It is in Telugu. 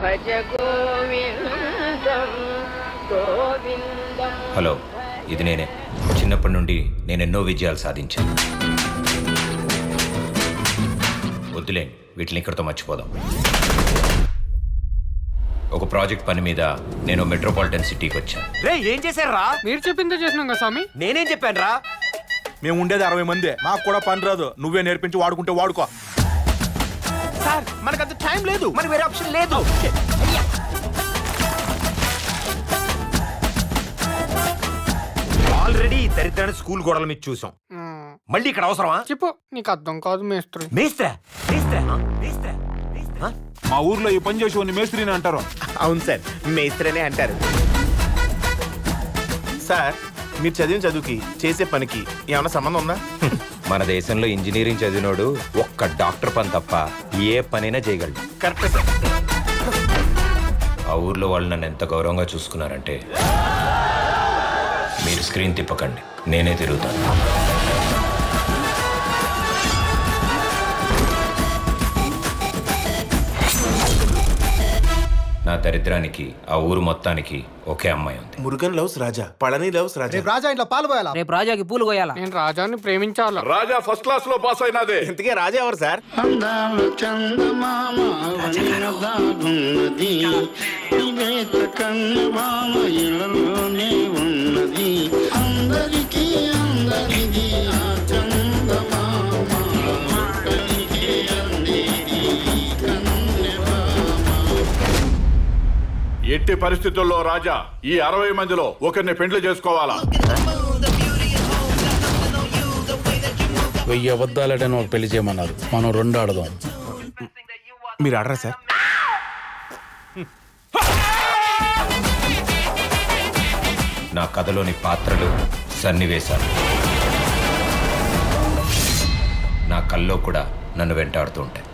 భజ గోవిందం గోవిందం. హలో, ఇది నేనే. చిన్నప్పటి నుండి నేను ఎన్నో విజయాలు సాధించాను. వద్దులే, వీటిని ఇక్కడితో మర్చిపోదాం. ఒక ప్రాజెక్ట్ పని మీద నేను మెట్రోపాలిటన్ సిటీకి వచ్చాను. రే, ఏం చేశారా? మీరు చెప్పిందే చేసినాం కదా స్వామి. నేనేం చెప్పాను రా? మేము ఉండేది 60 మంది, మాకు కూడా పని రాదు. నువ్వే నేర్పించి వాడుకుంటే వాడుకో. సార్, మనకంత టైం లేదు, మరి వేరే ఆప్షన్ లేదు. ఆల్రెడీ దరిద్రాన్ని స్కూల్ గోడల మీద చూసాం, మళ్ళీ ఇక్కడ అవసరమా? చెప్పు, నీకు అర్థం కాదు మేస్త్రి. మేస్త్రా? మేస్త్రా? మేస్త్రా? మా ఊర్లో ఈ పని చేసి మేస్త్రిని అంటారు. అవును సార్, మేస్త్రనే అంటారు. సార్, మీరు చదివిన చదువుకి చేసే పనికి ఏమైనా సంబంధం ఉందా? మన దేశంలో ఇంజనీరింగ్ చదివినోడు ఒక్క డాక్టర్ పని తప్ప ఏ పనైనా చేయగలడు. Correct sir. ఆ ఊర్లో వాళ్ళు నన్ను ఎంత గౌరవంగా చూసుకున్నారంటే, మీరు స్క్రీన్ తిప్పకండి, నేనే తిరుగుతాను. నా దరిద్రానికి ఆ ఊరు మొత్తానికి ఒకే అమ్మాయి ఉంది. మురుగన్ లవ్స్ రాజా, పళని లవ్స్ రాజా. రాజా ఇంట్లో పాలు పోయాలా? రేపు రాజాకి పూలు కోయాలా? నేను రాజాని ప్రేమించాలా? రాజా ఫస్ట్ క్లాస్ లో పాస్ అయినదే. ఇంతకీ రాజా ఎవరు సార్? ఎట్టి పరిస్థితుల్లో రాజా ఈ 60 మందిలో ఒకరిని పెండ్లి చేసుకోవాలా? 1000 అబద్ధాలటని ఒక పెళ్లి చేయమన్నారు, మనం 2 ఆడదాం. మీరు ఆడరా సార్? నా కథలోని పాత్రలు, సన్నివేశాలు నా కల్లో కూడా నన్ను వెంటాడుతూ ఉంటాయి.